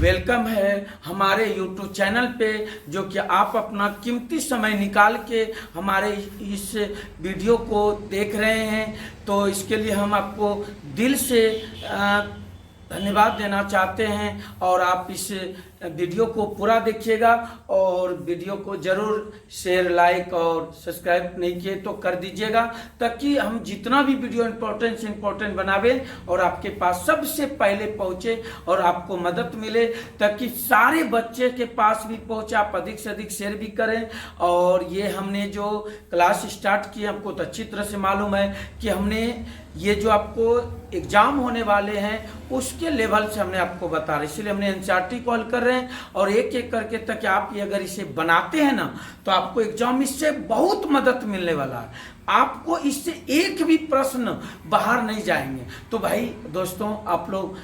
Welcome है हमारे YouTube channel पे, जो कि आप अपना कीमती समय निकाल के हमारे इस वीडियो को देख रहे हैं। तो इसके लिए हम आपको दिल से धन्यवाद देना चाहते हैं। और आप इस वीडियो को पूरा देखिएगा और वीडियो को ज़रूर शेयर, लाइक और सब्सक्राइब नहीं किए तो कर दीजिएगा, ताकि हम जितना भी वीडियो इम्पोर्टेंट से इम्पोर्टेंट बनावे और आपके पास सबसे पहले पहुंचे और आपको मदद मिले, ताकि सारे बच्चे के पास भी पहुंचे। आप अधिक से अधिक शेयर भी करें। और ये हमने जो क्लास स्टार्ट की, हमको तो अच्छी तरह से मालूम है कि हमने ये जो आपको एग्जाम होने वाले हैं उसके लेवल से हमने आपको बता रहे, इसलिए हमने एनसीईआरटी कॉल कर रहे हैं और एक एक करके तक आप ये अगर इसे बनाते हैं ना, तो आपको एग्जाम इससे बहुत मदद मिलने वाला है। आपको इससे एक भी प्रश्न बाहर नहीं जाएंगे। तो भाई दोस्तों, आप लोग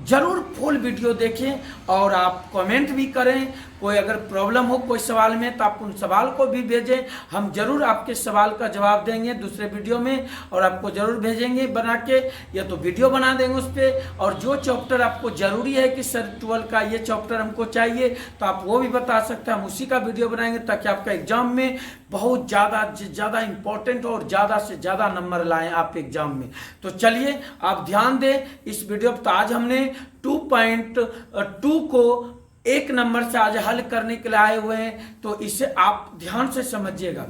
जरूर फुल वीडियो देखें और आप कमेंट भी करें। कोई अगर प्रॉब्लम हो कोई सवाल में तो आप उन सवाल को भी भेजें, हम जरूर आपके सवाल का जवाब देंगे दूसरे वीडियो में और आपको जरूर भेजेंगे बना के, या तो वीडियो बना देंगे उस पर। और जो चैप्टर आपको जरूरी है कि सर 12 का ये चैप्टर हमको चाहिए, तो आप वो भी बता सकते हैं, हम उसी का वीडियो बनाएंगे, ताकि आपका एग्जाम में बहुत ज़्यादा इंपॉर्टेंट और ज़्यादा से ज़्यादा नंबर लाएं आप एग्जाम में। तो चलिए आप ध्यान दें इस वीडियो पर। तो आज हमने 2.2 को एक नंबर से आज हल करने के लिए आए हुए हैं, तो इसे आप ध्यान से समझिएगा।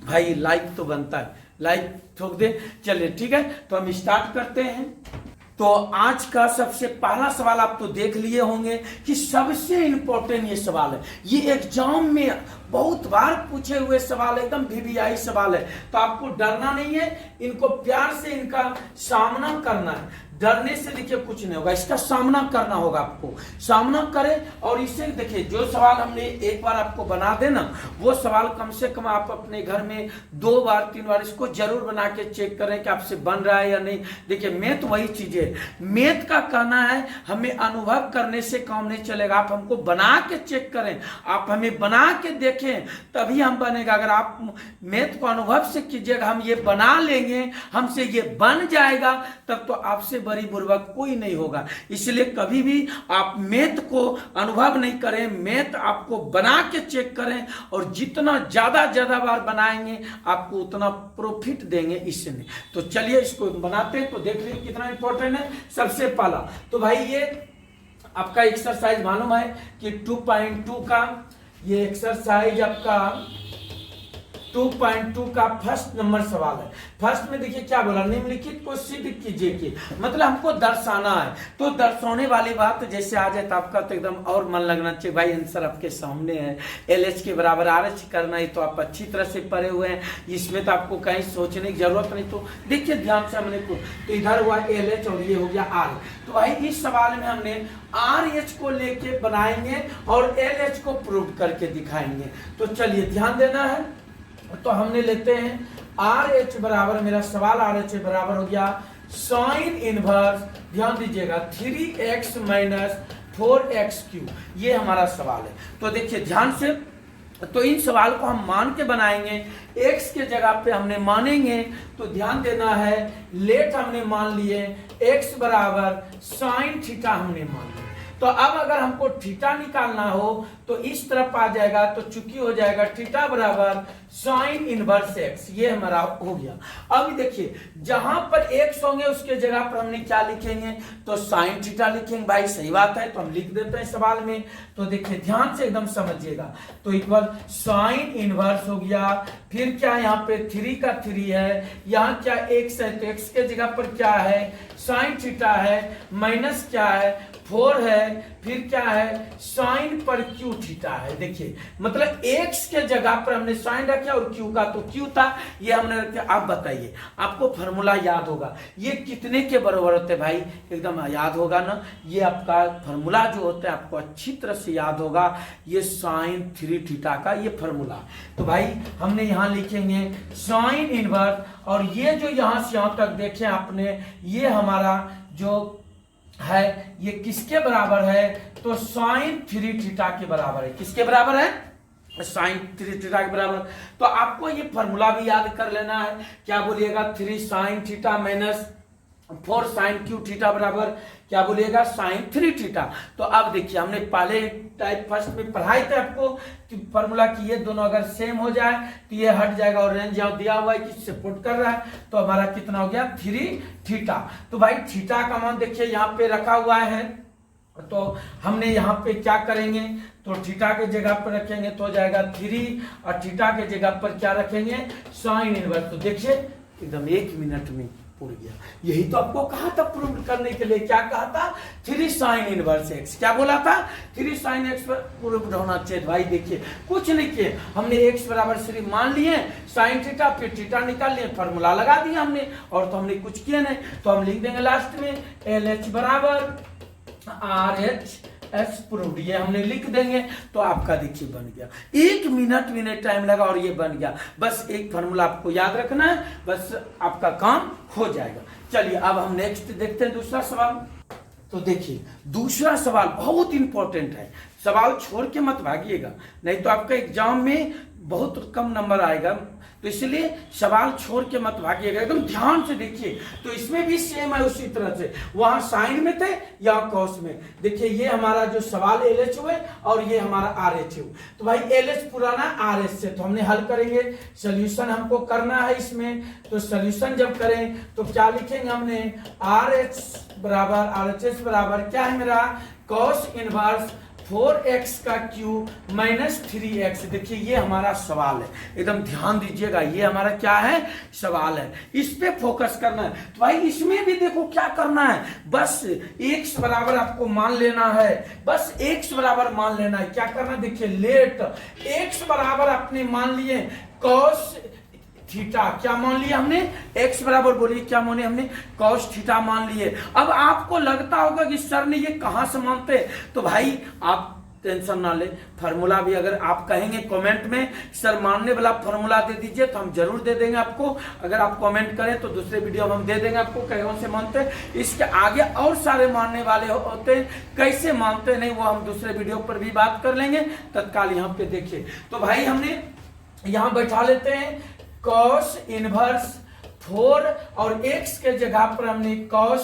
भाई लाइक तो बनता है, लाइक ठोक दे। चलिए ठीक है, तो हम स्टार्ट करते हैं। तो आज का सबसे पहला सवाल आप तो देख लिए होंगे कि सबसे इंपॉर्टेंट ये सवाल है, ये एग्जाम में बहुत बार पूछे हुए सवाल है, एकदम VVI सवाल है। तो आपको डरना नहीं है, इनको प्यार से इनका सामना करना है। डरने से देखिए कुछ नहीं होगा, इसका सामना करना होगा, आपको सामना करें। और इससे देखिए जो सवाल हमने एक बार आपको बना देना, वो सवाल कम से कम आप अपने घर में 2 बार 3 बार इसको जरूर बना के चेक करें कि आपसे बन रहा है या नहीं। देखिए मैथ वही चीज है, मैथ का कहना है हमें अनुभव करने से काम नहीं चलेगा। आप हमको बना के चेक करें, आप हमें बना के देखें, तभी हम बनेगा। अगर आप मैथ को अनुभव से कीजिएगा, हम ये बना लेंगे, हमसे ये बन जाएगा, तब तो आपसे बड़ी बुर्बक कोई नहीं होगा। इसलिए कभी भी आप मैथ को अनुभव नहीं करें, मैथ आपको बना के चेक करें। और जितना ज्यादा बार बनाएंगे आपको उतना प्रॉफिट देंगे इसमें। तो चलिए इसको बनाते हैं, तो देख लीजिए कितना इंपॉर्टेंट है। सबसे पहला तो भाई ये आपका एक्सरसाइज मालूम है कि 2.2 का ये एक्सरसाइज आपका 2.2 का फर्स्ट नंबर सवाल है। फर्स्ट में देखिए क्या बोला, निम्नलिखित को सिद्ध कीजिए कि, मतलब हमको दर्शाना है। तो दर्शाने वाली बात जैसे आ जाए तो आपका तो एकदम और मन लगना चाहिए। भाई आंसर आपके सामने है, LH के बराबर RH करना है, तो आप अच्छी तरह से पढ़े हुए हैं, इसमें तो आपको कहीं सोचने की जरूरत नहीं। तो देखिए ध्यान से हमने को, तो इधर हुआ LH और ये हो गया R। तो भाई इस सवाल में हमने RH को लेके बनाएंगे और LH को प्रूव करके दिखाएंगे। तो चलिए ध्यान देना है। तो हमने लेते हैं RH बराबर, मेरा सवाल RH बराबर हो गया साइन इनवर्स, ध्यान दीजिएगा 3x माइनस 4x3, ये हमारा सवाल है। तो देखिए ध्यान से, तो इन सवाल को हम मान के बनाएंगे, x के जगह पे हमने मानेंगे। तो ध्यान देना है, लेट हमने मान लिए, x बराबर साइन थीटा हमने मान लिया। तो अब अगर हमको थीटा निकालना हो तो इस तरफ आ जाएगा, तो चूंकि हो जाएगा थीटा बराबर साइन इनवर्स x, ये हमारा हो गया। अब देखिए जहां पर x होंगे उसके जगह पर हमने क्या लिखेंगे, तो साइन थीटा लिखेंगे। भाई सही बात है, तो हम लिख देते हैं सवाल में। तो देखिए ध्यान से एकदम समझिएगा, तो इक्वल साइन इनवर्स हो गया, फिर क्या यहाँ पे 3 का 3 है, यहाँ क्या x है, तो x के जगह पर क्या है साइन थीटा है, माइनस क्या है 4 है, फिर क्या है साइन पर क्यू थीटा है। देखिए मतलब x के जगह पर हमने साइन रखा और q का तो q था, ये हमने रखा। आप बताइए, आपको फॉर्मूला याद होगा, ये कितने के बराबर होते हैं भाई, एकदम याद होगा ना। ये आपका फॉर्मूला जो होता है आपको अच्छी तरह से याद होगा, ये साइन 3 थीटा का ये फॉर्मूला। तो भाई हमने यहाँ लिखेंगे साइन इनवर्स, और ये जो यहाँ से यहाँ तक देखें आपने, ये हमारा जो है ये किसके बराबर है, तो साइन 3 थीटा के बराबर है। किसके बराबर है, साइन 3 थीटा के बराबर। तो आपको ये फॉर्मूला भी याद कर लेना है, क्या बोलिएगा 3 sine theta minus 4 sine cube theta बराबर क्या बोलिएगा साइन 3 थीटा। तो अब देखिए हमने पहले टाइप फर्स्ट में पढ़ाई थे आपको कि फॉर्मूला की ये दोनों अगर सेम हो जाए तो ये हट जाएगा और रेंज यहाँ दिया हुआ है कि सपोर्ट कर रहा है, तो हमारा कितना हो गया 3 थीटा। तो भाई थीटा का मान देखिए यहाँ पे रखा हुआ है, तो हमने यहाँ पे क्या करेंगे तो थीटा के जगह पर रखेंगे तो हो जाएगा 3 और थीटा के जगह पर क्या रखेंगे साइन इनवर्स। तो देखिए एकदम 1 मिनट में उड़ गया। यही तो आपको कहा था प्रूव करने के लिए, क्या कहा था 3 साइन इनवर्स एक्स, क्या बोला था 3 साइन एक्स पर प्रूव होना चाहिए। भाई देखिए कुछ नहीं किए, हमने एक्स बराबर 3 मान लिए, साइन थीटा फिर थीटा निकाल लिए, फार्मूला लगा दिया हमने, और तो हमने कुछ किया नहीं। तो हम लिख देंगे लास्ट में एल एच बराबर आर एच एस प्रूव्ड, ये हमने लिख देंगे तो आपका देखिए बन गया। 1 मिनट टाइम लगा और ये बन गया। बस एक फार्मूला आपको याद रखना है, बस आपका काम हो जाएगा। चलिए अब हम नेक्स्ट देखते हैं दूसरा सवाल। तो देखिए दूसरा सवाल बहुत इंपॉर्टेंट है, सवाल छोड़ के मत भागिएगा, नहीं तो आपका एग्जाम में बहुत कम नंबर आएगा, तो इसलिए सवाल छोड़ के मत भागिएगा, एकदम ध्यान से देखिए। तो इसमें भी सेम है उसी तरह से, वहां साइन में थे या कॉस में। देखिए ये हमारा जो सवाल एल एच हुए और ये हमारा आर एच हुए। तो भाई एल एच पुराना आर एच से, तो हमने हल करेंगे, सोल्यूशन हमको करना है इसमें। तो सोल्यूशन जब करें तो क्या लिखेंगे हमने आर एच बराबर आर एच एस बराबर क्या है मेरा कॉस इनवर्स 4x का क्यूब माइनस 3x। देखिए ये हमारा सवाल है, एकदम ध्यान दीजिएगा, ये हमारा क्या है सवाल है, इस पे फोकस करना है। तो भाई इसमें भी देखो क्या करना है, बस x बराबर आपको मान लेना है, बस x बराबर मान लेना है। क्या करना है देखिए लेट x बराबर अपने मान लिए cos थीटा, क्या मान लिया हमने x बराबर बोलिए क्या माने हमने cos थीटा मान लिए। अब आपको लगता होगा कि सर ने ये कहां से मानते, तो भाई आप टेंशन ना ले, फार्मूला भी अगर आप कहेंगे कमेंट में सर मानने वाला फार्मूला दे दीजिए तो हम जरूर दे देंगे आपको। अगर आप कमेंट करें तो दूसरे वीडियो में हम दे देंगे आपको कौन से मानते। इसके आगे और सारे मानने वाले होते हैं, कैसे मानते नहीं वो हम दूसरे वीडियो पर भी बात कर लेंगे। तत्काल यहाँ पे देखिए, तो भाई हमने यहाँ बैठा लेते हैं cos इनवर्स 4 और x के जगह पर हमने cos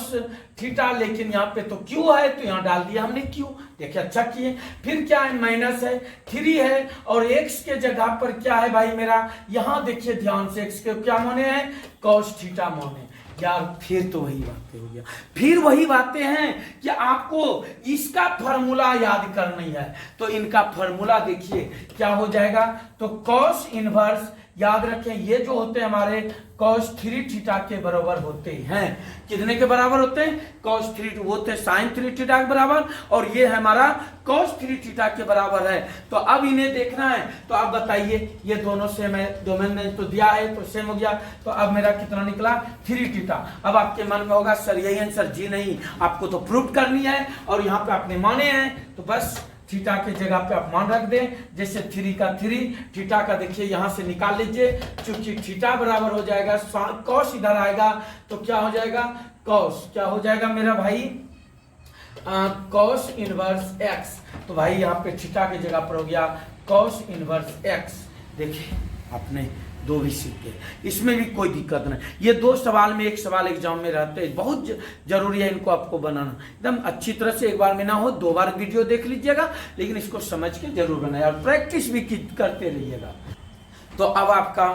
थीटा, लेकिन यहाँ पे तो q है तो यहाँ डाल दिया हमने q। देखिए अच्छा किए। फिर क्या है माइनस है 3 है और x के जगह पर क्या है भाई मेरा, यहाँ देखिए ध्यान से x के क्या माने हैं cos थीटा माने। यार फिर तो वही बातें हो गया, फिर वही बातें हैं कि आपको इसका फॉर्मूला याद करनी है। तो इनका फॉर्मूला देखिए क्या हो जाएगा, तो cos इनवर्स याद रखें ये जो होते हैं हमारे cos 3 थीटा के बराबर होते हैं। कितने के बराबर होते हैं cos 3 वो होते हैं sin 3 थीटा के बराबर, और ये है हमारा cos 3 थीटा के बराबर है। तो अब इन्हें देखना है, तो आप बताइए ये दोनों सेम है, डोमेन में तो दिया है तो सेम हो गया। तो अब मेरा कितना निकला 3 थीटा। अब आपके मन में होगा सर यही आंसर, जी नहीं, आपको तो प्रूफ करनी है और यहाँ पे आपने माने हैं, तो बस थीटा के जगह पे आप मान रख दें। जैसे 3 का 3 थीटा का देखिए यहां से निकाल लीजिए, चूंकि थीटा बराबर हो जाएगा cos इधर आएगा तो क्या हो जाएगा cos, क्या हो जाएगा मेरा भाई cos इनवर्स x। तो भाई यहाँ पे थीटा के जगह पर हो गया cos इनवर्स x। देखिए आपने दो भी सीख गए, इसमें भी कोई दिक्कत नहीं। ये 2 सवाल में एक सवाल एग्जाम में रहते हैं, बहुत जरूरी है इनको आपको बनाना एकदम अच्छी तरह से। एक बार में ना हो 2 बार वीडियो देख लीजिएगा, लेकिन इसको समझ के जरूर बनाए और प्रैक्टिस भी करते रहिएगा। तो अब आपका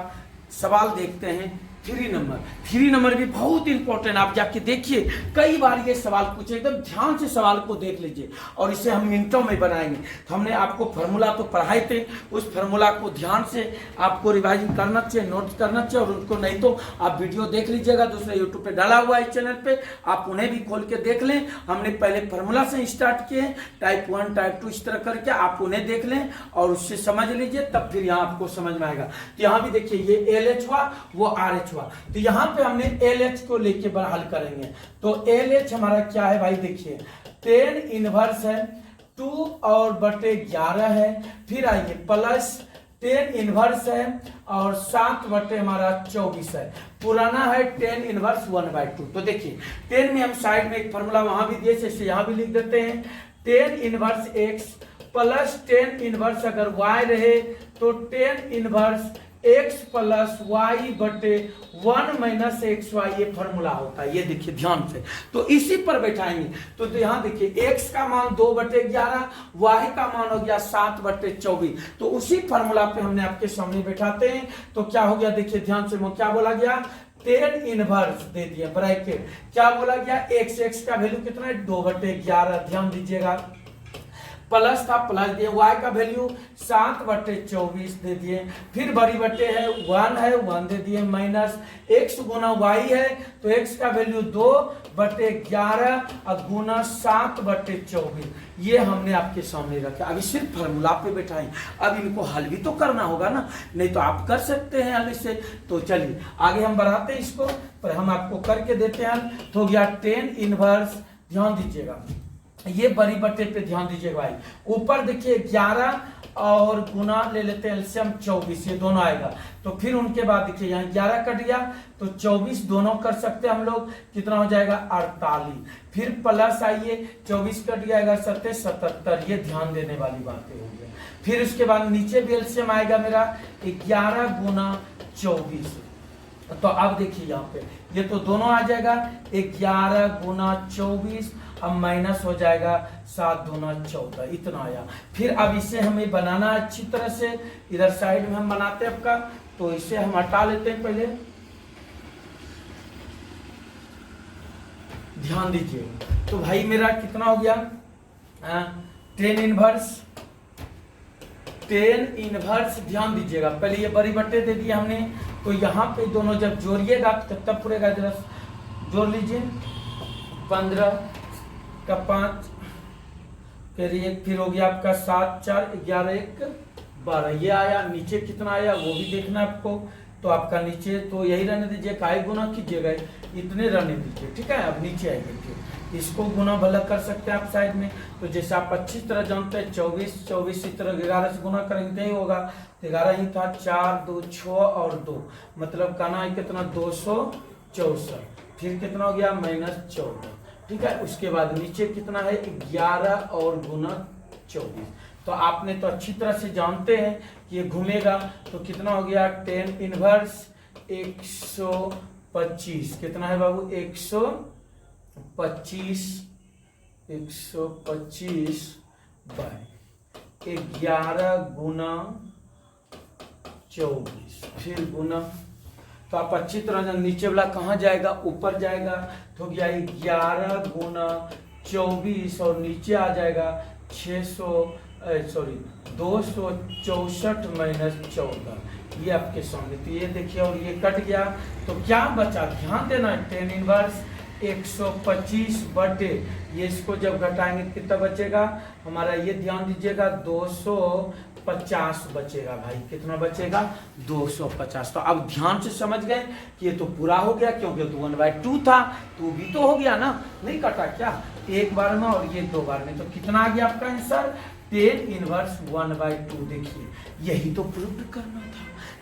सवाल देखते हैं 3 नंबर। 3 नंबर भी बहुत इंपॉर्टेंट, आप जाके देखिए, कई बार ये सवाल पूछे, एकदम ध्यान से सवाल को देख लीजिए और इसे हम मिनटों में बनाएंगे। तो हमने आपको फार्मूला तो पढ़ाए थे, उस फार्मूला को ध्यान से आपको रिवाइज करना चाहिए, नोट करना चाहिए, और उनको नहीं तो आप वीडियो देख लीजिएगा, दूसरे यूट्यूब पे डाला हुआ है चैनल पे, आप उन्हें भी खोल के देख लें। हमने पहले फार्मूला से स्टार्ट किए, टाइप 1 टाइप 2 इस तरह करके आप उन्हें देख लें और उससे समझ लीजिए, तब फिर यहाँ आपको समझ में आएगा। तो यहाँ भी देखिए ये एल एच हुआ वो आर एच, तो यहां पे हमने LH को लेके हल करेंगे। तो LH हमारा क्या है भाई देखिए 10 इनवर्स है 2 और बटे 11 है, फिर आइए प्लस 10 इनवर्स है और 7 बटे हमारा 24 है, पुराना है 10 इनवर्स 1/2। तो देखिए 10 में हम साइड में एक फॉर्मूला वहां भी दिए, जैसे यहां भी लिख देते हैं 10 इनवर्स x प्लस 10 इनवर्स अगर y रहे तो 10 इनवर्स x प्लस वाई बटे 1 माइनस एक्स वाई, ये फॉर्मूला होता है। ये देखिए ध्यान से, तो इसी पर बैठाएंगे। तो यहाँ देखिए x का मान 2/11, y का मान हो गया 7/24। तो उसी फॉर्मूला पे हमने आपके सामने बैठाते हैं। तो क्या हो गया देखिए ध्यान से, क्या बोला गया, tan इनवर्स दे दिया ब्रैकेट, क्या बोला गया, x का वैल्यू कितना है 2/11, ध्यान दीजिएगा, प्लस था प्लस दिए, y का वैल्यू 7/24 दे दिए, फिर बड़ी बटे है 1 दे दिए, माइनस x गुना y है तो x का वैल्यू 2/11 और गुना 7/24, ये हमने आपके सामने रखा। अभी सिर्फ फार्मूला पे बैठाएं, अब इनको हल भी तो करना होगा ना, नहीं तो आप कर सकते हैं हल से। तो चलिए आगे हम बढ़ाते हैं इसको, पर हम आपको करके देते हैं। तो हो गया tan इनवर्स, ध्यान दीजिएगा ये बड़ी बटे पे ध्यान दीजिएगा भाई, ऊपर देखिए 11 और गुना ले लेते हैं एलसीएम 24, ये दोनों आएगा। तो फिर उनके बाद देखिए यहाँ 11 कट गया तो 24 दोनों कर सकते हैं हम लोग, कितना हो जाएगा 48, फिर प्लस आइए 24 कट जाएगा 77, ये ध्यान देने वाली बातें हो गई। फिर उसके बाद नीचे भी एलसीएम आएगा मेरा 11 गुना 24, तो अब देखिए यहाँ पे ये तो दोनों आ जाएगा 11 गुना 24, अब माइनस हो जाएगा 7 दूना 14, इतना आया। फिर अब इसे हमें बनाना अच्छी तरह से, इधर साइड में हम बनाते हैं आपका, तो इसे हम हटा लेते हैं पहले, ध्यान दीजिए। तो भाई मेरा कितना हो गया, tan इनवर्स, ध्यान दीजिएगा पहले ये बड़ी बट्टे दे दिए हमने, तो यहाँ पे दोनों जब जोड़िएगा तब पूरेगा, जरा जोड़ लीजिए, 15 का 5 फिर 1, फिर हो गया आपका 7 4 11 1 12, ये आया। नीचे कितना आया वो भी देखना आपको, तो आपका नीचे तो यही रहने दीजिए, काय गुना कीजिएगा इतने रहने दीजिए, ठीक है। अब नीचे आएंगे, इसको गुना भला कर सकते हैं आप साइड में, तो जैसे आप अच्छी तरह जानते हैं 24 इस तरह 11 से गुना करेंगे तो ही होगा, 11 ही था, 4 2 6 और 2, मतलब कहना है कितना 264, फिर कितना हो गया -14, ठीक है। उसके बाद नीचे कितना है 11 और गुना 24, तो आपने तो अच्छी तरह से जानते हैं कि ये घूमेगा, तो कितना हो गया tan इनवर्स 125, कितना है बाबू 125 बाय 11 गुना 24, फिर गुना, तो आप अच्छी तरह नीचे वाला कहाँ जाएगा, ऊपर जाएगा, तो गया 11 गुना 24 और नीचे आ जाएगा 264 माइनस 14, ये आपके सामने। तो ये देखिए और ये कट गया, तो क्या बचा, ध्यान देना, tan इनवर्स 125 बटे, ये इसको जब घटाएंगे कितना बचेगा हमारा, ये ध्यान दीजिएगा 250 बचेगा भाई, कितना बचेगा 250। तो अब ध्यान से समझ गए कि ये तो पूरा हो गया, क्योंकि तो 1/2 था, तो भी तो हो गया ना, नहीं कटा क्या, एक बार में और ये 2 बार में, तो कितना आ गया आपका आंसर tan इनवर्स 1/2। देखिए यही तो प्रूव करना था,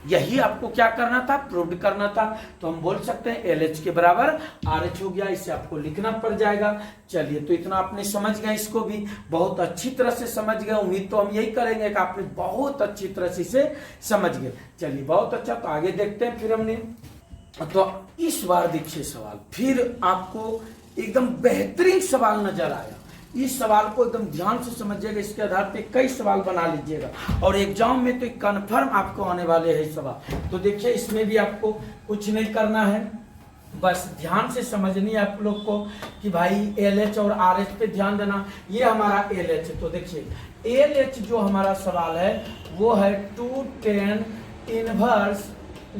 यही आपको क्या करना था, प्रूव करना था। तो हम बोल सकते हैं LH के बराबर RH हो गया, इसे आपको लिखना पड़ जाएगा। चलिए तो इतना आपने समझ गए, इसको भी बहुत अच्छी तरह से समझ गए, उम्मीद तो हम यही करेंगे कि आपने बहुत अच्छी तरह से इसे समझ गए। चलिए बहुत अच्छा, तो आगे देखते हैं। फिर हमने तो इस बार देखिए सवाल, फिर आपको एकदम बेहतरीन सवाल नजर आया, इस सवाल को एकदम ध्यान से समझिएगा, इसके आधार पे कई सवाल बना लीजिएगा, और एग्जाम में तो कन्फर्म आपको आने वाले हैं सवाल। तो देखिए इसमें भी आपको कुछ नहीं करना है, बस ध्यान से समझनी है आप लोग को कि भाई LH और RH पे ध्यान देना। ये हमारा LH है, तो देखिए LH जो हमारा सवाल है वो है 2 tan inverse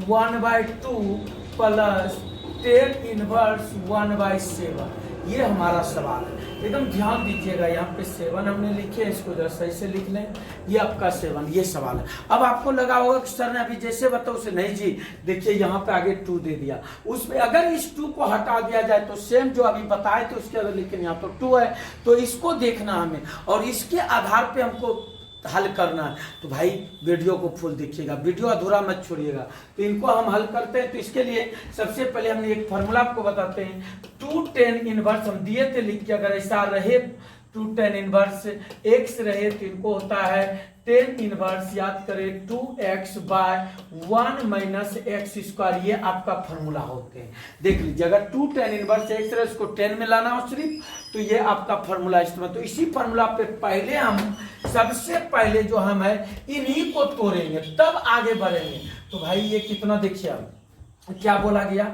1/2 plus tan inverse 1/7, ये हमारा सवाल है। एकदम ध्यान दीजिएगा, यहाँ पे 7 हमने लिखे, इसको जरा सही से लिख लें, ये आपका 7, ये सवाल है। अब आपको लगा होगा कि सर ने अभी जैसे बताओ उसे, नहीं जी, देखिए यहाँ पे आगे 2 दे दिया, उसमें अगर इस 2 को हटा दिया जाए तो सेम जो अभी बताए तो उसके अंदर, लेकिन यहाँ तो 2 है, तो इसको देखना हमें और इसके आधार पे हमको हल करना है। तो भाई वीडियो को फुल देखिएगा, वीडियो अधूरा मत छोड़िएगा। तो इनको हम हल करते हैं, तो इसके लिए सबसे पहले हमने एक फॉर्मूला आपको बताते हैं, 2 tan इनवर्स हम दिए थे लिख के, अगर ऐसा रहे टू टेन इनवर्स एक्स रहे तो इनको होता है टेन इनवर्स, याद करें 2x bye 1 minus x square, ये आपका फॉर्मूला होते हैं। देख लीजिए अगर 2 टेन इनवर्स एक्स रहे इसको 10 में लाना हो सिर्फ, तो ये आपका फॉर्मूला इस्तेमाल। तो इसी फॉर्मूला पे पहले हम सबसे पहले जो हम है इन्हीं को तोड़ेंगे तब आगे बढ़ेंगे। तो भाई ये कितना देखिए अब क्या बोला गया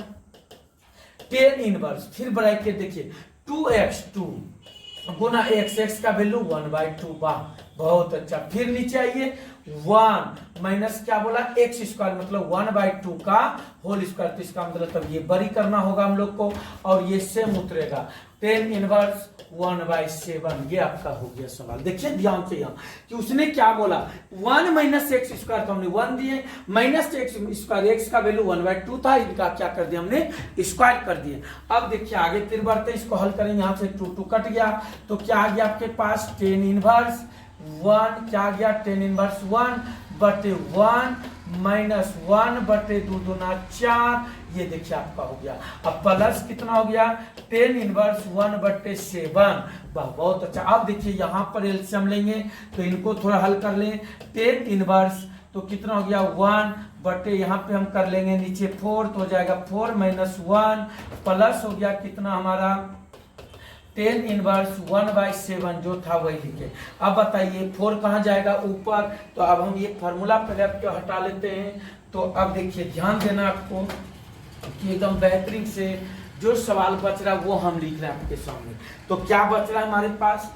10 इनवर्स, फिर ब्रैकेट देखिए 2x 2 गुना x का वैल्यू 1/2, वाह बहुत अच्छा। फिर नीचे आइए 1 माइनस क्या बोला एक्स स्क्वायर मतलब 1/2 का होल स्क्वायर, तो इसका मतलब तब ये बड़ी करना होगा हम लोग को और ये सेम उतरेगा 10 इनवर्स 1/7, ये आपका हो गया सवाल। देखिए ध्यान से यहाँ कि उसने क्या बोला 1 माइनस एक्स स्क्वायर, तो हमने 1 दिए, माइनस एक्स स्क्वायर, एक्स का वैल्यू 1/2 था, इनका क्या कर दिया हमने स्क्वायर कर दिए। अब देखिए आगे फिर बढ़ते इसको हल करेंगे, यहाँ से 2 कट गया तो क्या आ गया आपके पास 10 इनवर्स 1, क्या आ गया 10 इनवर्स 1/1 माइनस 1/2 दूना 4, ये देखिए आपका हो गया। अब प्लस कितना हो गया 10 इनवर्स 1/7, बहुत अच्छा। अब देखिए यहाँ पर एलसीएम लेंगे तो इनको थोड़ा हल कर लें, 10 इनवर्स तो कितना हो गया 1 यहाँ पे हम कर लेंगे नीचे 4 तो हो जाएगा 4 माइनस 1 प्लस हो गया कितना हमारा 10 इनवर्स 1/7 जो था वही लिखे। अब बताइए 4 कहाँ जाएगा ऊपर, तो अब हम ये फार्मूला पहले आपको हटा लेते हैं। तो अब देखिए ध्यान देना आपको कि एकदम बेहतरीन से जो सवाल बच रहा है वो हम लिख रहे हैं आपके सामने। तो क्या बच रहा है हमारे पास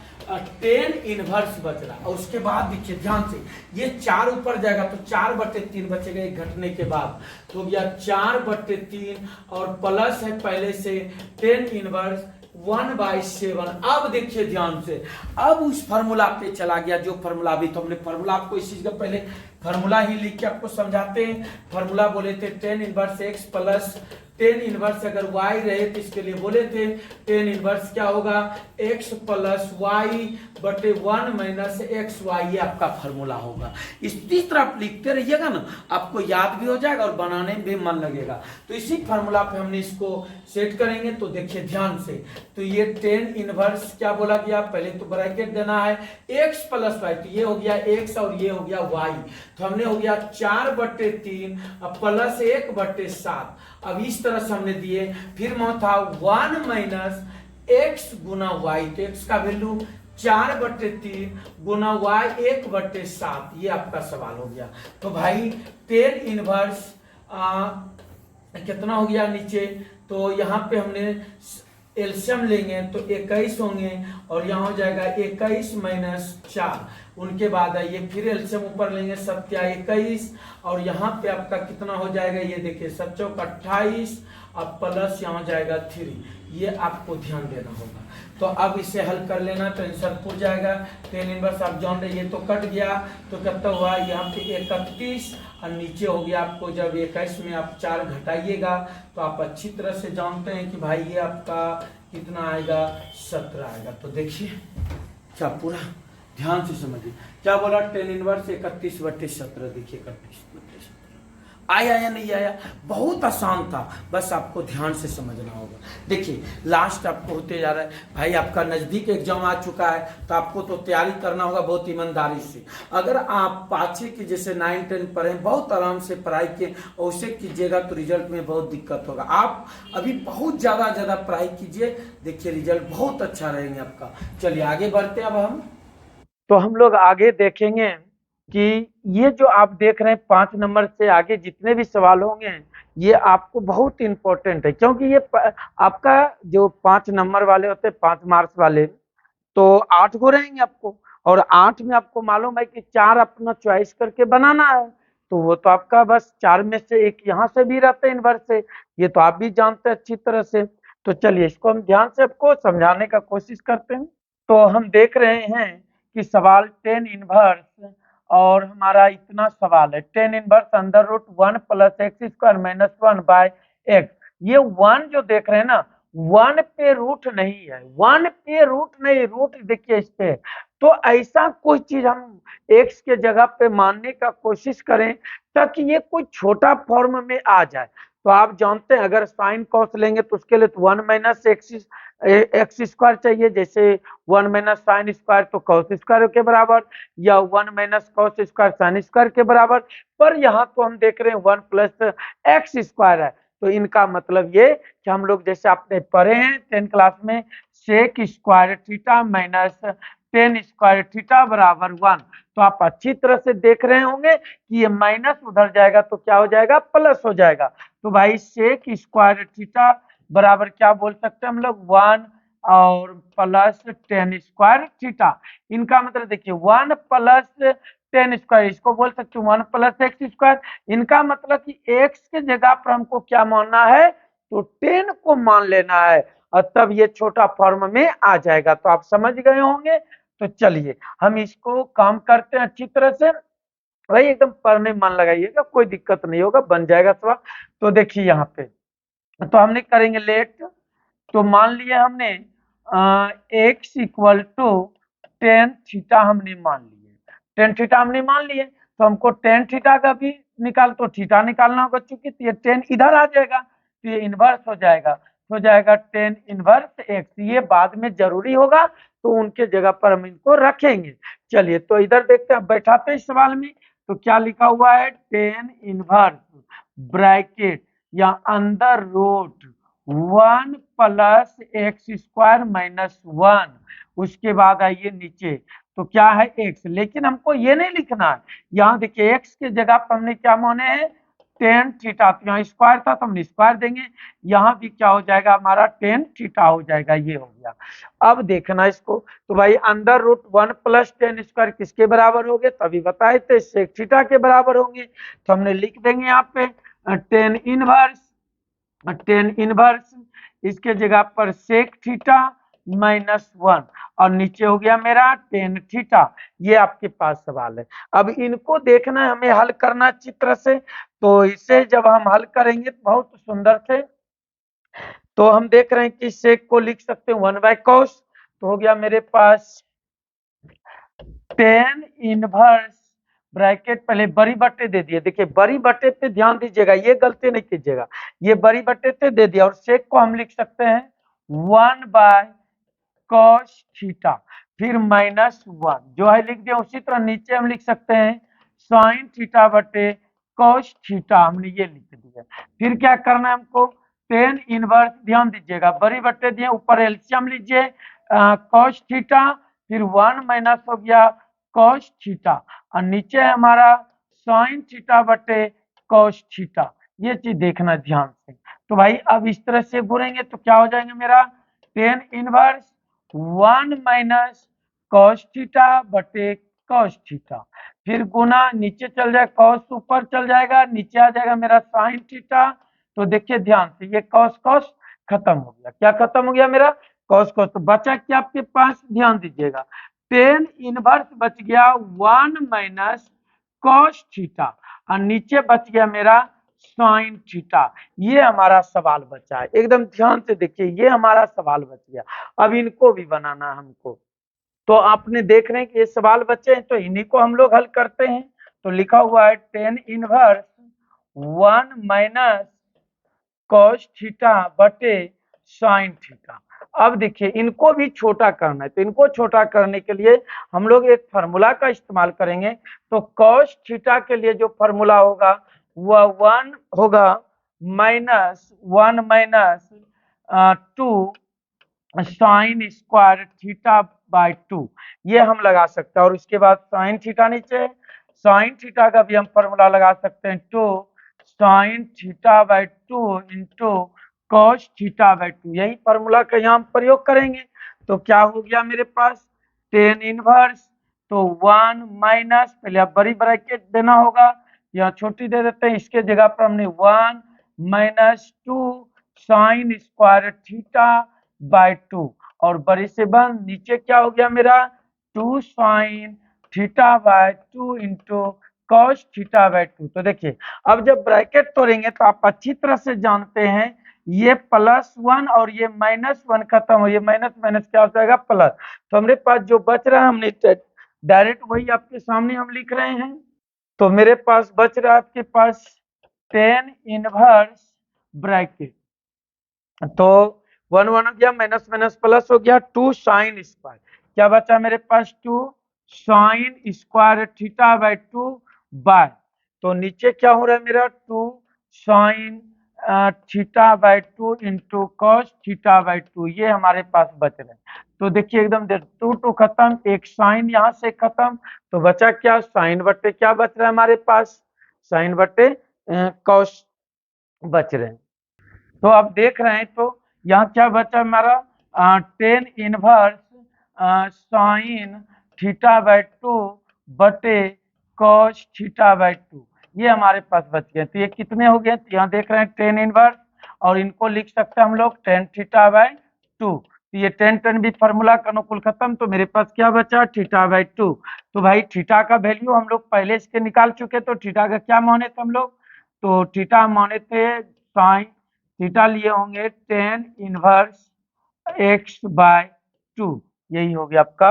10 इनवर्स बच रहा है, और उसके बाद देखिए ध्यान से ये 4 ऊपर जाएगा तो 4/3 बचेगा एक घटने के बाद, तो गया 4/3 और प्लस है पहले से 10 इनवर्स 1/7। अब देखिए ध्यान से, अब उस फार्मूला पे चला गया जो फार्मूला अभी तो हमने फार्मूला आपको इस चीज का पहले फार्मूला ही लिख के आपको समझाते हैं। फार्मूला बोले थे 10 इनवर्स एक्स प्लस 10 इनवर्स अगर y रहे तो इसके लिए बोले थे 10 इनवर्स क्या होगा x प्लस वाई बटे 1 माइनस एक्स वाई, ये आपका फार्मूला होगा। इसी तरह आप लिखते रहिएगा ना आपको याद भी हो जाएगा और बनाने में भी मन लगेगा। तो इसी फार्मूला पे हमने इसको सेट करेंगे। तो देखिए ध्यान से, तो ये 10 इनवर्स क्या बोला गया, पहले तो ब्रैकेट देना है x प्लस वाई, तो ये हो गया x और ये हो गया y, तो हमने हो गया 4/3 प्लस 1/7। अब इस तरह से हमने दिए, फिर में था 1 माइनस एक्स गुना वाई, तो एक्स का वैल्यू 4/3 गुना वाई 1/7, ये आपका सवाल हो गया। तो भाई 10 इनवर्स कितना हो गया नीचे, तो यहाँ पे हमने एलसीएम लेंगे तो 21 होंगे और यहाँ हो जाएगा 21 माइनस 4, उनके बाद आइए फिर एलसीएम ऊपर लेंगे 27 और यहाँ पे आपका कितना हो जाएगा, ये देखिए 7 28 अब प्लस यहाँ जाएगा 3, ये आपको ध्यान देना होगा। तो अब इसे हल कर लेना तो आंसर पूछ जाएगा 10 इनवर्स आप जान रहे, ये तो कट गया तो कितना हुआ यहाँ पे 31 और नीचे हो गया आपको जब 21 में आप 4 घटाइएगा तो आप अच्छी तरह से जानते हैं कि भाई ये आपका कितना आएगा 17 आएगा। तो देखिए क्या पूरा ध्यान से समझिए क्या बोला 10 इनवर्स 31/17, देखिए 31/17 आया या नहीं आया, बहुत आसान था, बस आपको ध्यान से समझना होगा। देखिए लास्ट आपको होते जा रहा है भाई, आपका नजदीक एग्जाम आ चुका है तो आपको तो तैयारी करना होगा बहुत ईमानदारी से। अगर आप पाँचे की जैसे 9 10 पढ़े बहुत आराम से पढ़ाई के वैसे कीजिएगा तो रिजल्ट में बहुत दिक्कत होगा। आप अभी बहुत ज़्यादा पढ़ाई कीजिए, देखिए रिजल्ट बहुत अच्छा रहेंगे आपका। चलिए आगे बढ़ते हैं। अब हम लोग आगे देखेंगे कि ये जो आप देख रहे हैं 5 नंबर से आगे जितने भी सवाल होंगे ये आपको बहुत इंपॉर्टेंट है, क्योंकि ये आपका जो 5 नंबर वाले होते हैं 5 मार्क्स वाले, तो 8 को रहेंगे आपको, और 8 में आपको मालूम है कि 4 अपना चॉइस करके बनाना है, तो वो तो आपका बस 4 में से एक यहाँ से भी रहता है इनवर्स से, ये तो आप भी जानते हैं अच्छी तरह से। तो चलिए इसको हम ध्यान से आपको समझाने का कोशिश करते हैं। तो हम देख रहे हैं कि सवाल 10 इनवर्स और हमारा इतना सवाल है 10 inverse under root 1 plus X square minus 1 by X. ये 1 जो देख रहे हैं ना 1 पे रूट नहीं है, 1 पे रूट नहीं, रूट देखिए इस पे, तो ऐसा कोई चीज हम एक्स के जगह पे मानने का कोशिश करें ताकि ये कोई छोटा फॉर्म में आ जाए। तो आप जानते हैं अगर साइन कॉस लेंगे तो उसके लिए तो 1 माइनस एक्स स्क्वायर चाहिए, जैसे 1 माइनस साइन स्क्वायर तो कॉस स्क्वायर के बराबर, या 1 minus cos square sine square के बराबर। पर यहाँ तो हम देख रहे हैं 1 प्लस एक्स स्क्वायर है, तो इनका मतलब ये कि हम लोग जैसे आपने पढ़े हैं 10 क्लास में, sec square theta minus tan square theta बराबर 1। तो आप अच्छी तरह से देख रहे होंगे कि ये माइनस उधर जाएगा तो क्या हो जाएगा, प्लस हो जाएगा। तो भाई सेक स्क्वायर थीटा बराबर क्या बोल सकते हैं हम लोग, 1 और प्लस टेन स्क्वायर थीटा। इनका मतलब देखिए 1 प्लस टेन स्क्वायर, इसको बोल सकते हैं 1 प्लस एक्स स्क्वायर। इनका मतलब कि एक्स के जगह पर हमको क्या मानना है, तो 10 को मान लेना है, और तब ये छोटा फॉर्म में आ जाएगा। तो आप समझ गए होंगे। तो चलिए हम इसको काम करते हैं अच्छी तरह से। भाई एकदम पढ़ने में मन लगाइएगा, कोई दिक्कत नहीं होगा, बन जाएगा सवाल। तो देखिए यहाँ पे तो हमने करेंगे लेट, तो मान लिया हमने X equal to tan theta हमने मान लिए, टेन थीटा हमने मान लिए, तो हमको टेन थीटा का भी निकाल, तो थीटा निकालना होगा, चूंकि तो ये टेन इधर आ जाएगा तो ये इनवर्स हो जाएगा टेन इनवर्स एक्स। ये बाद में जरूरी होगा तो उनके जगह पर हम इनको रखेंगे। चलिए तो इधर देखते हैं, बैठाते हैं इस सवाल में। तो क्या लिखा हुआ है, टेन इनवर्स ब्रैकेट या अंदर root 1 plus X square minus 1, उसके बाद आइए नीचे, तो क्या है एक्स, लेकिन हमको ये नहीं लिखना है। यहाँ देखिए एक्स के जगह पर हमने क्या माने हैं, टेन थीटा, तो यहाँ स्क्वायर था तो हम स्क्वायर देंगे, यहाँ भी क्या हो जाएगा हमारा टेन थीटा हो जाएगा, ये हो गया। अब देखना इसको, तो भाई under root 1 plus tan square किसके बराबर हो गए, तभी बताए थे सेक थीटा के बराबर होंगे। तो हमने लिख देंगे यहाँ पे टेन इनवर्स, इसके जगह पर सेक थीटा माइनस 1, और नीचे हो गया मेरा टेन थीटा। ये आपके पास सवाल है। अब इनको देखना है, हमें हल करना अच्छी तरह से। तो इसे जब हम हल करेंगे तो बहुत सुंदर से, तो हम देख रहे हैं कि सेक को लिख सकते हैं 1/cos, तो हो गया मेरे पास टेन इनवर्स ब्रैकेट, पहले बड़ी बट्टे दे दिए, देखिए बड़ी बट्टे पे ध्यान दीजिएगा, ये गलती नहीं कीजिएगा, ये बड़ी बट्टे पे दे दिया, और सेक को हम लिख सकते हैं 1/cos थीटा, फिर माइनस 1 जो है लिख दिया। उसी तरह नीचे हम लिख सकते हैं साइन थीटा बटे कॉस थीटा, हमने ये लिख दिया। फिर क्या करना है हमको, टेन इनवर्स, ध्यान दीजिएगा बड़ी बट्टे दिए, ऊपर एलसीएम लीजिए कॉस थीटा, फिर 1 माइनस हो गया कॉस थीटा, और नीचे है हमारा साइन थीटा बटे कॉस थीटा। ये चीज देखना ध्यान से। तो भाई अब इस तरह से गुणेंगे तो क्या हो जाएंगे मेरा, tan inverse 1 minus cos theta बटे कॉस थीटा, फिर गुना नीचे चल जाए, कॉस ऊपर चल जाएगा, नीचे आ जाएगा मेरा साइन थीटा। तो देखिए ध्यान से, ये कॉस कॉस खत्म हो गया, क्या खत्म हो गया मेरा, कॉस कॉस। तो बचा क्या आपके पास, ध्यान दीजिएगा, टेन इनवर्स बच गया 1 माइनस कॉस थीटा, और नीचे बच गया मेरा साइन थीटा। ये हमारा सवाल बचा है, एकदम ध्यान से देखिए, ये हमारा सवाल बच गया। अब इनको भी बनाना हमको, तो आपने देख रहे हैं कि ये सवाल बचे हैं, तो इन्हीं को हम लोग हल करते हैं। तो लिखा हुआ है tan inverse 1 minus cos theta बटे साइन थीटा। अब देखिए इनको भी छोटा करना है, तो इनको छोटा करने के लिए हम लोग एक फार्मूला का इस्तेमाल करेंगे। तो कॉस थीटा के लिए जो फार्मूला होगा वह 1 होगा minus 1 minus 2 sine square theta by 2, ये हम लगा सकते हैं। और उसके बाद साइन थीटा नीचे, साइन थीटा का भी हम फार्मूला लगा सकते हैं, 2 sine theta by 2 into cos theta by 2, यही फार्मूला का यहाँ हम प्रयोग करेंगे। तो क्या हो गया मेरे पास, टेन इनवर्स, तो 1 माइनस, पहले आप बड़ी ब्रैकेट देना होगा, यहाँ छोटी दे देते हैं, इसके जगह पर हमने 1 minus 2 sine square theta by 2, और बड़ी से बंद, नीचे क्या हो गया मेरा 2 sine theta by 2 into cos theta by 2। तो देखिए अब जब ब्रैकेट तोड़ेंगे तो आप अच्छी तरह से जानते हैं, ये +1 और ये -1 खत्म हो, ये माइनस माइनस क्या हो जाएगा प्लस। तो हमारे पास जो बच रहा है, हमने डायरेक्ट वही आपके सामने हम लिख रहे हैं। तो मेरे पास बच रहा है आपके पास टेन इनवर्स ब्रैकेट, तो 1 1 हो गया, माइनस माइनस प्लस हो गया, 2 साइन स्क्वायर, क्या बचा मेरे पास 2 sine square theta by 2 by, तो नीचे क्या हो रहा है मेरा 2 sine theta by 2 into cos theta by 2, ये हमारे पास बच रहे हैं। तो देखिए एकदम 2 2 खत्म, एक साइन यहाँ से खत्म, तो बचा क्या साइन बटे क्या बच रहा है हमारे पास, साइन बटे कॉस बच रहे हैं। तो आप देख रहे हैं तो यहाँ क्या बचा हमारा 10 इनवर्स साइन थीटा बाय 2 बटे कॉस थीटा बाय 2, ये हमारे पास बच गए। तो ये कितने हो गए, यहाँ देख रहे हैं 10 इनवर्स, और इनको लिख सकते हैं हम लोग 10 थीटा बाय 2, तो ये 10 10 भी फार्मूला का अनुकूल खत्म, तो मेरे पास क्या बचा थीटा बाय 2। तो भाई थीटा का वैल्यू हम लोग पहले इसके निकाल चुके, तो थीटा का क्या माने थे हम लोग, तो थीटा माने थे साइन, थीटा लिए होंगे 10 इनवर्स x बाय 2, यही हो गया आपका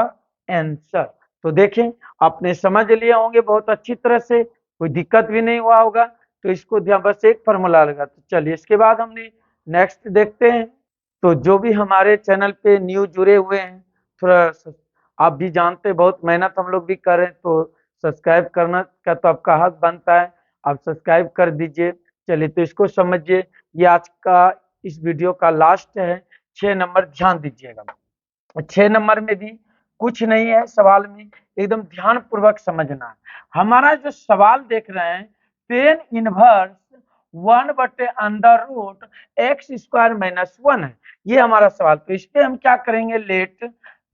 आंसर। तो देखें आपने समझ लिए होंगे बहुत अच्छी तरह से, कोई दिक्कत भी नहीं हुआ होगा, तो इसको ध्यान, बस एक फार्मूला लगा। तो चलिए इसके बाद हमने नेक्स्ट देखते हैं। तो जो भी हमारे चैनल पे न्यू जुड़े हुए हैं, थोड़ा आप भी जानते हैं बहुत मेहनत हम लोग भी कर रहे हैं, तो सब्सक्राइब करना का तो आपका हक बनता है, आप सब्सक्राइब कर दीजिए। चलिए तो इसको समझिए, ये आज का इस वीडियो का लास्ट है। 6 नंबर ध्यान दीजिएगा, 6 नंबर में भी कुछ नहीं है सवाल में, एकदम ध्यान पूर्वक समझना है। हमारा जो सवाल देख रहे हैं 10 इनवर्स 1 बटे under root X square minus 1 है, ये हमारा सवाल। तो इस पे हम क्या करेंगे लेट,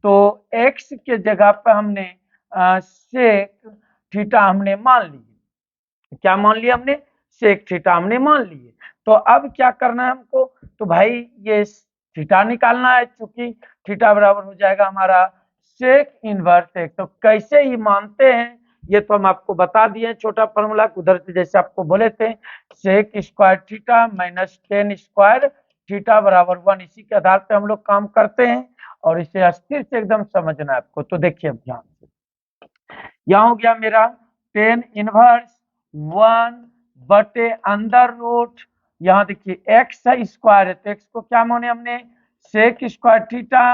तो एक्स के जगह पे हमने सेक थीटा हमने मान लिए, क्या मान लिया हमने, सेक थीटा हमने मान लिए। तो अब क्या करना है हमको, तो भाई ये थीटा निकालना है, चूंकि थीटा बराबर हो जाएगा हमारा सेक इनवर्स एक्स। तो कैसे ही मानते हैं ये तो हम आपको बता दिए, छोटा फॉर्मूला उधर से जैसे आपको बोले थे, sec square theta minus 10 square theta बराबर 1, इसी के आधार पे हम लोग काम करते हैं, और इसे अस्थिर से एकदम समझना है आपको। तो देखिए अब ध्यान से, यहाँ हो गया मेरा 10 इनवर्स 1 बटे अंडर रूट, यहाँ देखिए एक्स है स्क्वायर है, तो एक्स को क्या माने हमने सेक स्क्वायर थीटा,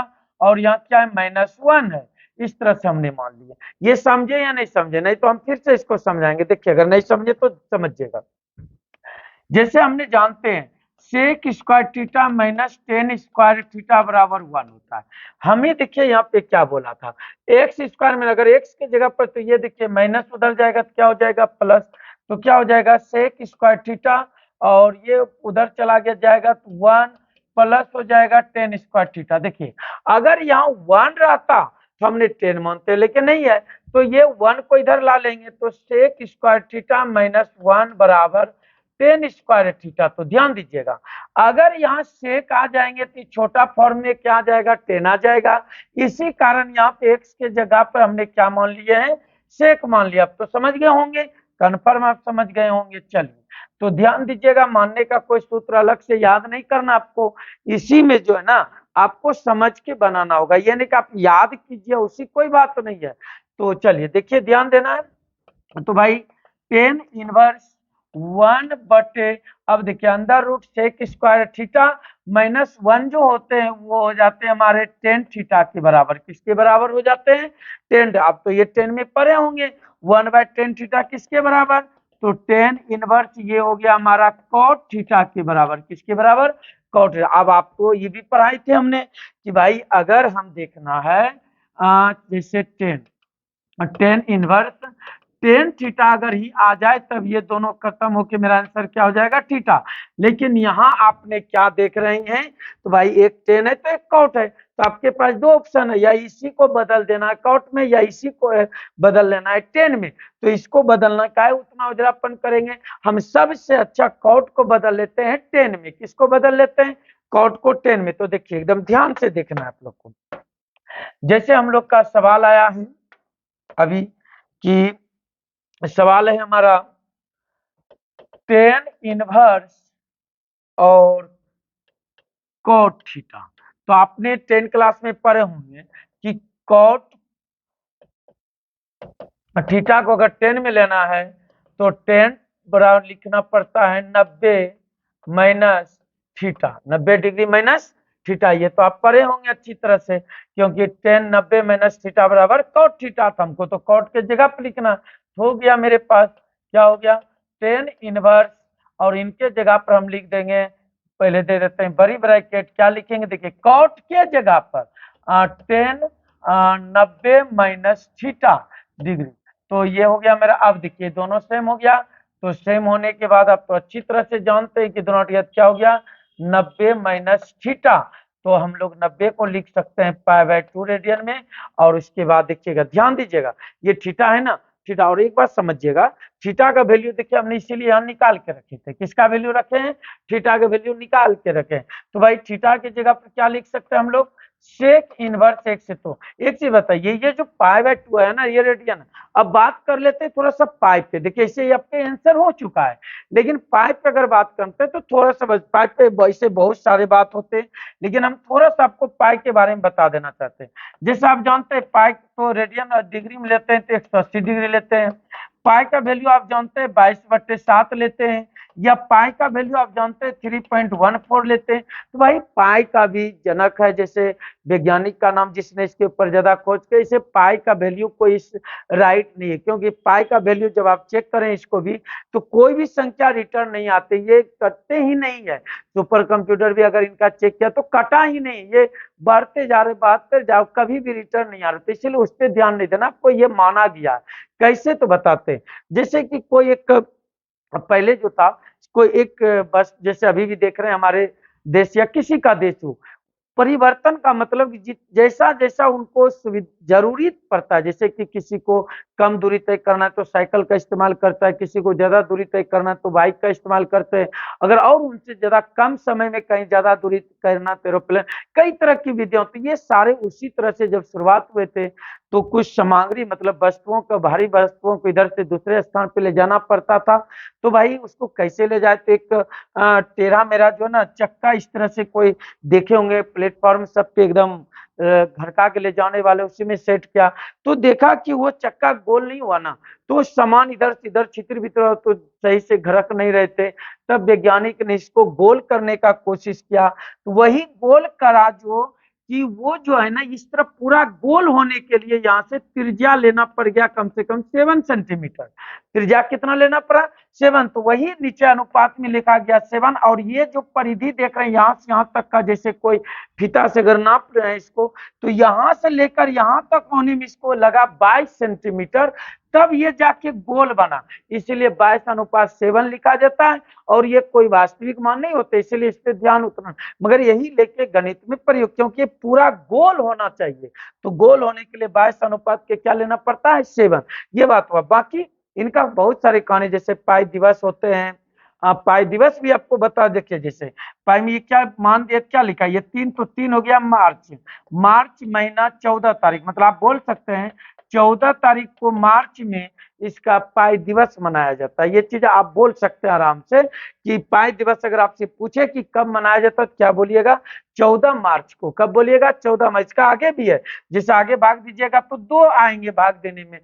और यहाँ क्या है -1 है, इस तरह से हमने मान लिया। ये समझे या नहीं समझे, नहीं तो हम फिर से इसको समझाएंगे। देखिए अगर नहीं समझे तो समझिएगा। जैसे हमने जानते हैं sec square theta minus 10 square theta बराबर 1 होता है। हमें देखिए यहाँ पे क्या बोला था, एक्स स्क्वायर में अगर एक्स की जगह पर, तो ये देखिए माइनस उधर जाएगा तो क्या हो जाएगा प्लस, तो क्या हो जाएगा सेक स्क्वायर थीटा, और ये उधर चला गया जाएगा तो 1 प्लस हो जाएगा 10 स्क्वायर थीटा। देखिए अगर यहाँ 1 रहता तो हमने 10 मानते, लेकिन नहीं है, तो ये 1 को इधर ला लेंगे, तो सेक स्क्वायर थीटा माइनस 1 बराबर 10 स्क्वायर थीटा। तो ध्यान दीजिएगा अगर यहाँ सेक आ जाएंगे तो छोटा फॉर्म में क्या आ जाएगा 10 आ जाएगा, इसी कारण यहाँ पे एक्स के जगह पर हमने क्या मान लिए हैं, सेक मान लिया। अब तो समझ गए होंगे, कन्फर्म आप समझ गए होंगे। चलिए तो ध्यान दीजिएगा, मानने का कोई सूत्र अलग से याद नहीं करना आपको, इसी में जो है ना आपको समझ के बनाना होगा, ये नहीं कि आप याद कीजिए उसी, कोई बात तो नहीं है। तो चलिए देखिए ध्यान देना है, तो भाई 10 इनवर्स 1 बटे, अब देखिए under root sec square theta -1 जो होते हैं वो हो जाते हैं हमारे 10 थीटा के बराबर, किसके बराबर हो जाते हैं 10। अब तो ये 10 में पढ़े होंगे, 1/10 थीटा किसके बराबर, तो 10 इनवर्स ये हो गया हमारा कॉट थीटा के बराबर, किसके बराबर कॉट। अब आपको ये भी पढ़ाई थे हमने कि भाई अगर हम देखना है जैसे 10 इनवर्स 10 थीटा अगर ही आ जाए तब ये दोनों खत्म होके मेरा आंसर क्या हो जाएगा थीटा। लेकिन यहाँ आपने क्या देख रहे हैं, तो भाई एक 10 है तो एक कॉट है, तो आपके पास दो ऑप्शन है, या इसी को बदल देना है कॉट में, या इसी को बदल लेना है 10 में। तो इसको बदलना का है उतना उजरापन करेंगे, हम सबसे अच्छा कॉट को बदल लेते हैं 10 में। किसको बदल लेते हैं, कॉट को 10 में। तो देखिए एकदम ध्यान से देखना है आप लोग को, जैसे हम लोग का सवाल आया है अभी कि सवाल है हमारा 10 इनवर्स और कॉट थीटा। तो आपने 10 क्लास में पढ़े होंगे कि कॉट थीटा को अगर 10 में लेना है तो 10 बराबर लिखना पड़ता है 90 minus theta, 90 degree minus theta. ये तो आप पढ़े होंगे अच्छी तरह से, क्योंकि टेन 90 माइनस थीटा बराबर कॉट थीटा था। हमको तो कॉट के जगह पर लिखना, हो गया मेरे पास, क्या हो गया, टेन इनवर्स, और इनके जगह पर हम लिख देंगे, पहले दे देते हैं बड़ी ब्रैकेट, क्या लिखेंगे, देखिए कॉट के जगह पर टेन 90 माइनस थीटा डिग्री। तो ये हो गया मेरा। अब देखिए दोनों सेम हो गया, तो सेम होने के बाद आप तो अच्छी तरह से जानते हैं कि दोनों क्या हो गया, 90 माइनस थीटा। तो हम लोग 90 को लिख सकते हैं π/2 रेडियन में। और उसके बाद देखिएगा, ध्यान दीजिएगा, ये थीटा है ना, थीटा। और एक बात समझिएगा, थीटा का वैल्यू देखिए हमने इसीलिए यहाँ निकाल के रखे थे। किसका वैल्यू रखे हैं, थीटा का वैल्यू निकाल के रखे हैं। तो भाई थीटा की जगह पर क्या लिख सकते हैं हम लोग, सेक इनवर्स एक्स। तो एक चीज बताइए, ये जो π/2 है ना, ये रेडियन। अब बात कर लेते हैं थोड़ा सा पाइप पे। देखिए इससे आपके आंसर हो चुका है, लेकिन पाइप पे अगर बात करते हैं तो थोड़ा सा, पाइप पे वैसे बहुत सारे बात होते हैं, लेकिन हम थोड़ा सा आपको पाइप के बारे में बता देना चाहते हैं। जैसे आप जानते हैं पाइप तो रेडियन और डिग्री में लेते हैं तो 180 डिग्री लेते हैं। पाई का वैल्यू आप जानते हैं 22/7 लेते हैं, या पाई का वैल्यू आप जानते हैं 3.14 लेते हैं। तो भाई पाई का भी जनक है, जैसे वैज्ञानिक का नाम जिसने इसके ऊपर ज्यादा खोज के, इसे पाई का वैल्यू कोई राइट नहीं है, क्योंकि पाई का वैल्यू जब आप चेक करें इसको भी, तो कोई भी संख्या रिटर्न नहीं आती, ये कटते ही नहीं है। सुपर कंप्यूटर भी अगर इनका चेक किया तो कटा ही नहीं, ये बढ़ते जा रहे, बढ़ते जाओ, कभी भी रिटर्न नहीं आ रहा। तो इसलिए उस पर ध्यान नहीं देना, आपको ये माना गया है। कैसे तो बताते हैं, जैसे कि कोई एक, पहले जो था कोई एक बस, जैसे अभी भी देख रहे हैं हमारे देश या किसी का देश हो, परिवर्तन का मतलब जैसा जैसा उनको जरूरी पड़ता है, जैसे कि किसी को कम दूरी तय करना है तो साइकिल का इस्तेमाल करता है, किसी को ज्यादा दूरी तय करना है तो बाइक का इस्तेमाल करते हैं, अगर और उनसे ज्यादा कम समय में कहीं ज्यादा दूरी करना तो एरोप्लेन, कई तरह की विधियां। तो ये सारे उसी तरह से जब शुरुआत हुए थे तो कुछ सामग्री मतलब वस्तुओं को, भारी वस्तुओं को इधर से दूसरे स्थान पे ले जाना पड़ता था। तो भाई उसको कैसे ले जाए, तो एक टेढ़ा मेरा जो ना चक्का इस तरह से, कोई देखे होंगे प्लेटफॉर्म सब पे एकदम घरका के ले जाने वाले, उसी में सेट किया, तो देखा कि वो चक्का गोल नहीं हुआ ना, तो सामान इधर से इधर छितर बितर तो सही से घरक नहीं रहे थे। तब वैज्ञानिक ने इसको गोल करने का कोशिश किया, तो वही गोल करा जो कि वो जो है ना, इस तरह पूरा गोल होने के लिए यहाँ से त्रिज्या लेना पड़ गया कम से कम 7 सेंटीमीटर। त्रिज्या कितना लेना पड़ा, 7। तो वही नीचे अनुपात में लिखा गया 7। और ये जो परिधि देख रहे हैं यहाँ से यहाँ तक का, जैसे कोई फीता से अगर नाप रहे हैं इसको, तो यहाँ से लेकर यहाँ तक होने में इसको लगा 22 सेंटीमीटर, तब ये जाके गोल बना। इसीलिए 22:7 लिखा जाता है, और ये कोई वास्तविक मान नहीं होते, इसीलिए इस पे ध्यान उतना, मगर यही लेके गणित में प्रयोग, क्योंकि पूरा गोल होना चाहिए। तो गोल होने के लिए 22 के क्या लेना पड़ता है, 7। ये बात हुआ। बाकी इनका बहुत सारे कहानी, जैसे पाई दिवस होते हैं, पाई दिवस भी आपको बता, देखिए जैसे पाई में ये क्या मान दिया, क्या लिखा है, ये 3, तो 3 हो गया मार्च। मार्च महीना 14 तारीख, मतलब आप बोल सकते हैं 14 तारीख को मार्च में इसका पाई दिवस मनाया जाता है। ये चीज आप बोल सकते हैं आराम से कि पाई दिवस अगर आपसे पूछे कि कब मनाया जाता है, तो क्या बोलिएगा, 14 मार्च को। कब बोलिएगा, 14 मार्च का। आगे भी है, जैसे आगे भाग दीजिएगा तो 2 आएंगे भाग देने में,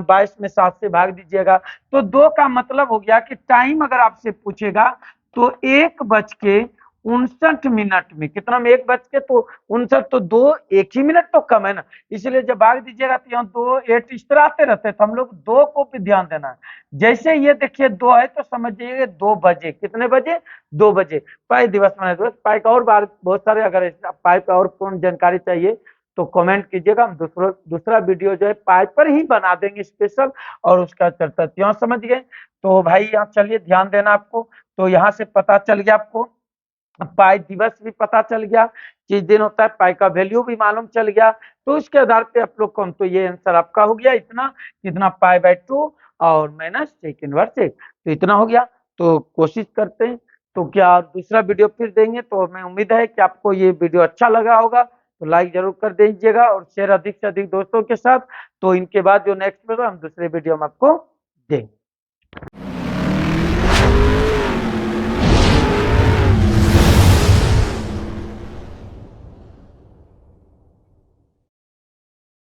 22 में 7 से भाग दीजिएगा तो 2 का मतलब हो गया कि टाइम अगर आपसे पूछेगा तो 1:59 में, कितना में, 1 तो 59, तो 2 1 ही मिनट तो कम है ना, इसलिए जब भाग दीजिएगा तो यहाँ 2 8 इस तरह आते रहते हैं, तो हम लोग 2 को भी ध्यान देना है। जैसे ये देखिए 2 है तो समझिए 2 बजे, कितने बजे, 2 बजे पाई दिवस मनाया दिवस। पाई का और बार बहुत सारे, अगर पाई का और पूर्ण जानकारी चाहिए तो कमेंट कीजिएगा, हम दूसरा वीडियो जो है पाई पर ही बना देंगे स्पेशल, और उसका चर्चा। क्यों समझ गए, तो भाई यहाँ चलिए ध्यान देना आपको। तो यहाँ से पता चल गया आपको, पाई दिवस भी पता चल गया किस दिन होता है, पाई का वैल्यू भी मालूम चल गया। तो इसके आधार पे आप लोग को, तो ये आंसर आपका हो गया इतना, कितना π/2 और माइनस सेक इनवर्स 1, तो इतना हो गया। तो कोशिश करते हैं, तो क्या दूसरा वीडियो फिर देंगे, तो हमें उम्मीद है कि आपको ये वीडियो अच्छा लगा होगा, तो लाइक जरूर कर दीजिएगा और शेयर अधिक से अधिक दोस्तों के साथ। तो इनके बाद जो नेक्स्ट वीडियो हम दूसरे वीडियो में आपको देंगे।